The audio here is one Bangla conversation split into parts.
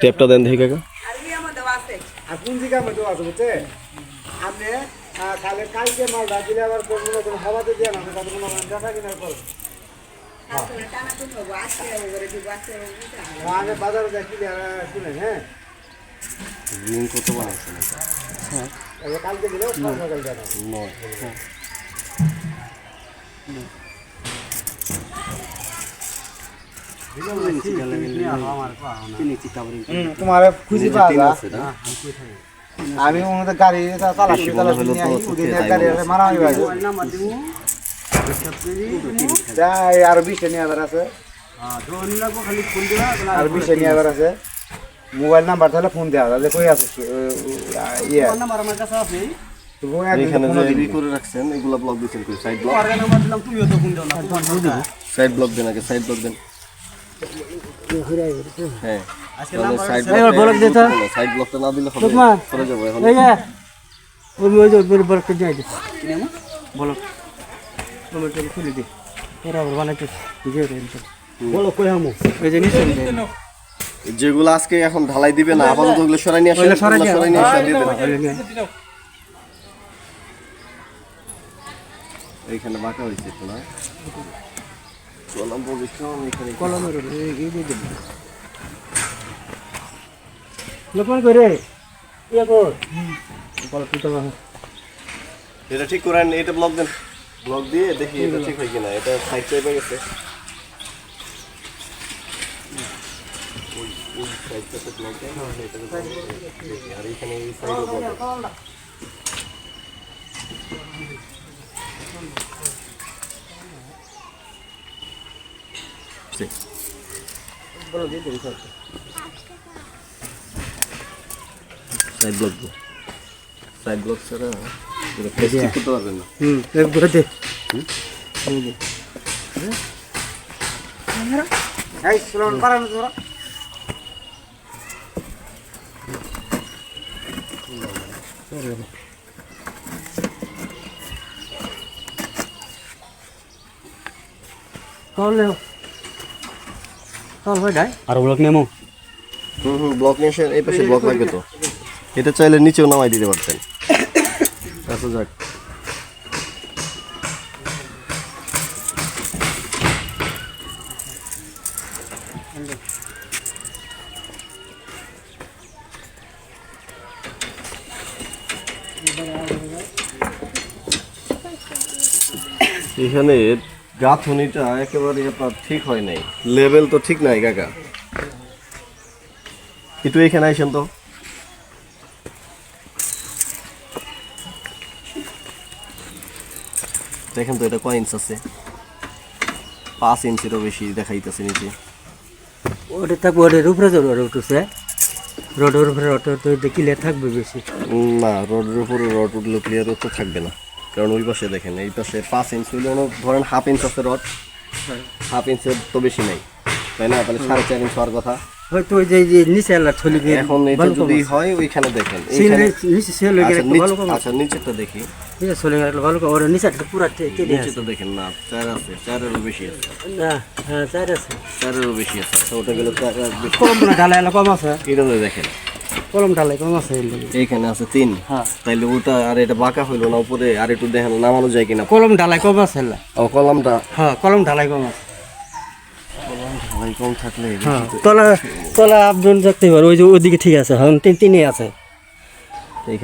ট্যাপটা দেন দেখি কাকা। আর পুঞ্জিকার মধ্যেও আছে বুঝছে আপনি তাহলে কালকে মালটা দিলে আবার কোনো হওয়াতে দিয়ে না তাদের কোনো দেখা কিনা করবো আগে বাজারে যাই কিনে শুনেন হ্যাঁ রিং কত বানাচ্ছেন? হ্যাঁ কালকে দিলেও সকাল জানা নয়। তোমার খুশি পাওয়া আমি ওনাদের গাড়ি চালাচ্ছি গাড়ি মারা হয়ে গেছে আরো 20টা নিয়ে আবার আছে আর 20টা নিয়ে আবার আছে মোবাইল নাম্বার তাহলে ফোন দেওয়া যাবে কই আছে ইয়ে এখানে যে ই করে রাখছেন এগুলা ব্লক দিছেন কই? সাইড ব্লক সাইড ব্লক দেন আগে, সাইড ব্লক দেন। হ্যাঁ সাইড ব্লক দিতে সাইড ব্লকটা না দিলে হবে পড়ে যাবে এখন। এই যে ওই যে ব্লকটা দিয়ে দিই বলো মোবাইলটা খুলে দি এরা আবার বানাইতে দিয়ে দেন বলো কই আমু এই যে নিচে যেগুলো আজকে এখন ঢালাই দিবে না আপাতত ওগুলো সরাই নিয়ে আসেন, সরাই নিয়ে এসে দিয়ে দেন। এইখানে বাঁকা হয়েছে তো না কলম পজিশন এখানে কলমের এই দিয়ে দেব লোকমান করে ইয়া কর বল তুই তো এটা ঠিক করেন, এটা ব্লক দেন, ব্লক দিয়ে দেখি এটা ঠিক হয় কিনা। এটা সাইড চেপে গেছে ওই সাইডটাতে ব্লক দেন আর এখানে এই সাইডে ব্লক দেন। বলো দিয়ে দেব সাইড ব্লক দো, সাইড ব্লক ছাড়া এটা প্রেস করতে পারবেন না। এক করে দে এই স্লোন পারানো তোরা কল লে কল ভাই ডাই আর ব্লক নেমো ব্লক নিয়ে এসে এই পাশে ব্লক লাগবে তো, এটা চাইলে নিচেও নামাই দিতে পারতেন। আচ্ছা যাক এখানে গাঁথনিটা একেবারে আপনার ঠিক হয় নাই, লেভেল তো ঠিক নাই কাকা। একটু এখানে আইসেন তো, দেখেন তো এটা কয় ইঞ্চ আছে? 5 ইঞ্চিরও বেশি দেখাইতেছে নিচে। ওটা থাকবে ওটার উপরে রোড উঠছে রোডের উপরে রোড কিলে থাকবে বেশি না রোডের উপরে রড উঠলে ক্লিয়ার তো থাকবে না, কারণ ওই পাশে দেখেন এই পাশে 5 ইঞ্চ হইলে ধরেন 1/2 ইঞ্চ আছে রড, 1/2 ইঞ্চের তো বেশি নাই তাই না? তাহলে 4.5 ইঞ্চ হওয়ার কথা। হয়তো ওই যে নিচে আল্লাহ থলি দিয়ে এখন এটা যদি হয় ওইখানে দেখেন নিচে সেল হয়ে গেলে ভালো কম আচ্ছা নিচেটা দেখি, নিচে চলে গেলে ভালো কম ওর নিচেটা পুরো কেটে নিচে তো দেখেন না 4 আছে, 4-এরও বেশি আছে। না হ্যাঁ 4 আছে 4-এরও বেশি আছে। আচ্ছা ওটা গেলে কলম ঢালাই কম আছে, এটা দেখেন কলম ঢালাই কম আছে এইখানে আছে 3। হ্যাঁ তাইলে ওটা আর এটা বাঁকা হইলো না উপরে, আর একটু দেখেন নামানো যায় কিনা। কলম ঢালাই কম আছে ও কলমটা হ্যাঁ কলম ঢালাই কম আছে ভাই কম থাকলে হ্যাঁ তলা আপজন দেখতে পারো ওই যে ওইদিকে ঠিক আছে হ্যাঁ 3 আছে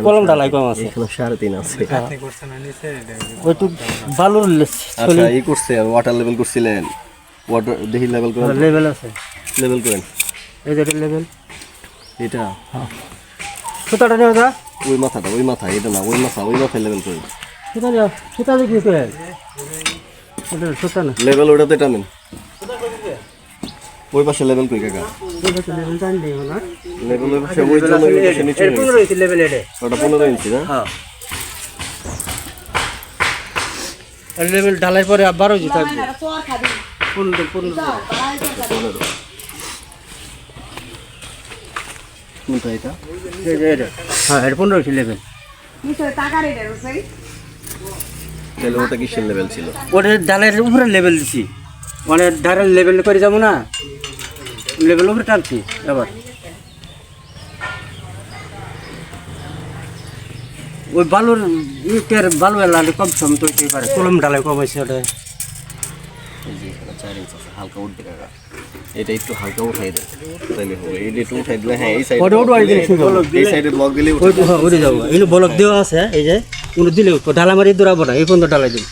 কলম ঢালাই কম আছে, এখানে 3.5 আছে। ওই তো বালুর আচ্ছা এই করছে ওয়াটার লেভেল করছিলেন, ওয়াটার দেখি লেভেল করেন, লেভেল আছে লেভেল করেন এই যে লেভেল এটা হ্যাঁ সুতাটা নিয়ে যা ওই মাথা এটা না ওই মাথায় লেভেল করেন। সুতা দেখি করে ওটা সুতা না লেভেল ওটাতে টানেন, ওই পাশে লেভেল কই কাকা? লেভেল টান দিও না লেভেল ওই পাশে ওই জন্য ওই পাশে নিচে 15 ইঞ্চি লেভেল এটা ওটা 15 ইঞ্চি না? হ্যাঁ আর লেভেল ঢালাই পরে 12 ইঞ্চি থাকবে 15 কোনটা এটা? এটা হ্যাঁ এটা 15 ইঞ্চি লেভেল তাহলে ওটা কিসের লেভেল ছিল? ওটা ঢালাইয়ের উপরে লেভেল দিছি মানে ঢালাইয়ের লেভেল করে যাবো না লেভেল উপরে টানছি আবার ওই বালুর ইটের বালু এলালে কম সম তো হইতেই পারে কলম ডালে কম হয়েছে ওটা এই যে এখানে 4 ইঞ্চ আছে, হালকা উঠবে কাকা। এটা একটু হালকা উঠাই দেন তাহলে হবে। এই একটু উঠাই দিলে হ্যাঁ, এই সাইডে ওটা উঠে দিলে ঠিক হবে। এই সাইডে ব্লক দিলে ওই তো হ্যাঁ উঠে যাবো এই বলক দেওয়া আছে এই যে উনি দিলে উঠবো ডালা মারি দৌড়াবো না এই পর্যন্ত ডালাই দিন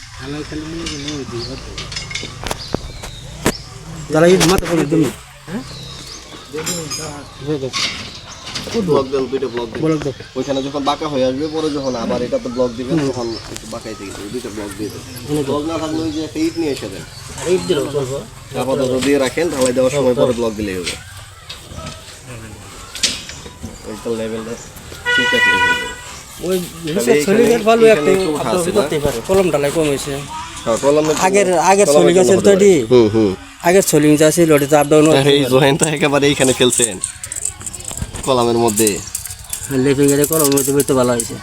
ডালাই মাথা করে দিন ব্লক দেন, দুইটা ব্লক দিন। বলক দাও ওইখানে যখন বাঁকা হয়ে আসবে, পরে যখন আবার এটাতে ব্লক দিবেন তখন একটু বাঁকাইতে গেছে, দুইটা ব্লক দিয়ে দেন। ব্লক না থাকলে ওই যে একটা ইট নিয়ে এসে দেন, আর ইট দিলেও চলবো আপাতত দিয়ে রাখেন, ঢালাই দেওয়ার সময় পরে ব্লক দিলেই হবে। ওইটা লেভেলটা ঠিক আছে হয়ে যাবে। ওই তাহলে সলিডের ভালো এখানে একটা একটু উঠা আছে না? করতেই পারে কলম ডালাই কম হয়েছে হ্যাঁ, কলমের আগের সলিং আছে তো এটি হুম আগের সলিং আছে লড়িতে আপ ডাউন এই জয়েন্টটা একেবারে এইখানে ফেলছেন কলামের মধ্যে। লেপিং এর কলম হইতে ভালো হয়েছে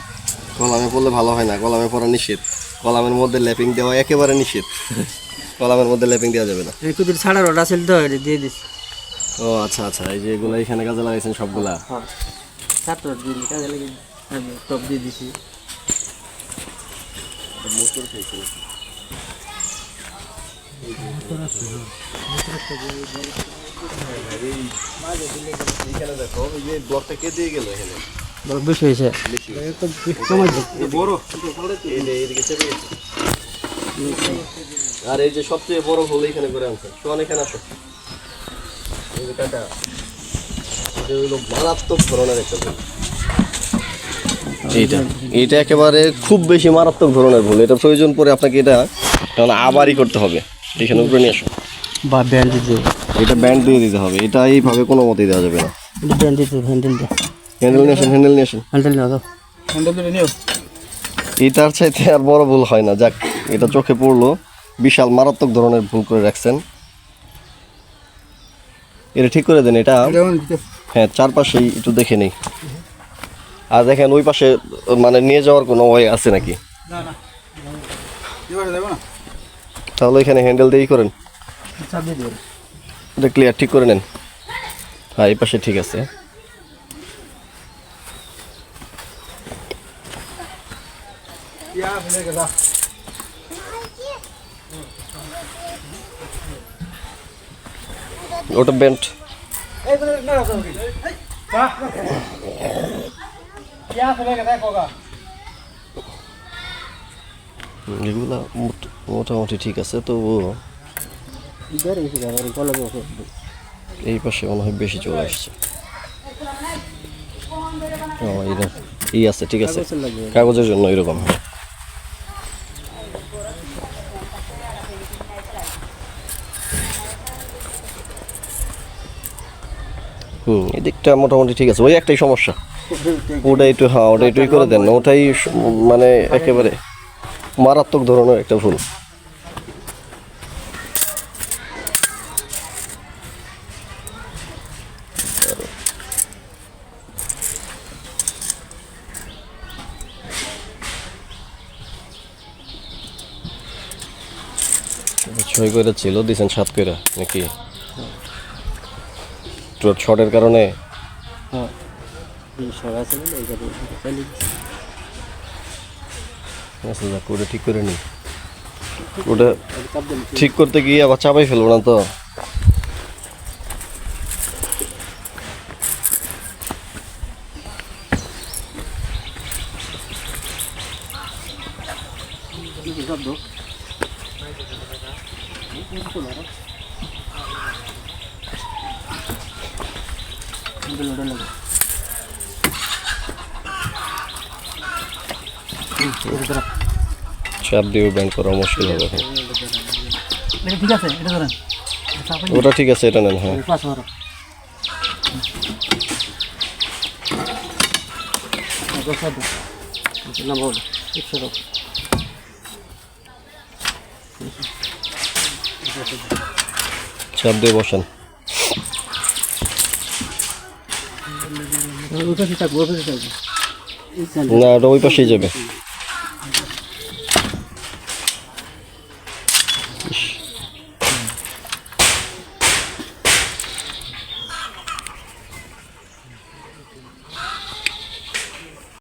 কলামে পড়লে ভালো হয় না, কলামে পড়া নিষেধ। কলামের মধ্যে ল্যাপিং দেওয়া একেবারে নিষেধ। কলামের মধ্যে ল্যাপিং দেওয়া যাবে না। এই কুদির ছাড়া রড আছে তো এটা দিয়ে দিস ও আচ্ছা আচ্ছা, এই যে এগুলো এখানে কাজে লাগাইছেন সবগুলা। হ্যাঁ ছাড় রড দিয়ে কাজে লাগে টপ দিয়ে দিছি মোটর খাইছে এইখানে দেখো, এই যে ব্লকটা কে দিয়ে গেল এখানে বড় বেশি হয়েছে বড়, এই যে এইদিকে চেপে গেছে। আর এই যে সবচেয়ে বড় হলো এখানে করে আনছে, শোন এখানে আসো। এই যে কাকা, এটা হলো মারাত্মক ধরনের একটা ভুল। এইটা একেবারে খুব বেশি মারাত্মক ধরনের ভুল। এটা প্রয়োজন পড়ে আপনাকে এটা কারণ আবারই করতে হবে। এখানে উপরে নিয়ে আসো, বা ব্যান্ড দিতে এটা ব্যান্ড দিয়ে দিতে হবে। এটা এইভাবে কোনো মতেই দেওয়া যাবে না। ব্যান্ড দিতে হ্যান্ডেল দিয়ে হ্যান্ডেল নিয়ে আসেন, হ্যান্ডেল নিয়ে আসেন। হ্যান্ডেল না দাও হ্যান্ডেল দিয়ে নিও এটার চাইতে আর বড় ভুল হয় না। যাক, এটা চোখে পড়লো, বিশাল মারাত্মক ধরনের ভুল করে রাখছেন। এটা ঠিক করে দেন। এটা হ্যাঁ, চারপাশেই একটু দেখে নেই। আর দেখেন ওই পাশে মানে নিয়ে যাওয়ার কোনো ওয়ে আছে নাকি? তাহলে এখানে হ্যান্ডেল দিয়েই করেন। এটা ক্লিয়ার ঠিক করে নেন। হ্যাঁ, এই পাশে ঠিক আছে। ওটা বেন্ট। এগুলা মোটামুটি ঠিক আছে, তবুও এই পাশে মনে হয় বেশি চলে আসছে। এই আছে, ঠিক আছে, কাগজের জন্য এরকম। এদিকটা মোটামুটি ঠিক আছে। ওই একটাই সমস্যা, ওটা একটু ওটা একটু করে দেন। ওটাই মানে একেবারে মারাত্মক ধরনের একটা ভুল। ছয় করে ছিল, দিয়েছেন 7 করে নাকি? শর্টের কারণে ওটা ঠিক করে নি। ওটা ঠিক করতে গিয়ে আবার চাপাই ফেলবো না তো। চাপ দিয়েও ব্যান্ড করা মুশকিল হবে এখন। ঠিক আছে এটা ধরেন ওটা ঠিক আছে, এটা নেন। হ্যাঁ, পাঁচ মারো চাপ দিয়ে বসান। না, ওটা ওই পাশেই যাবে।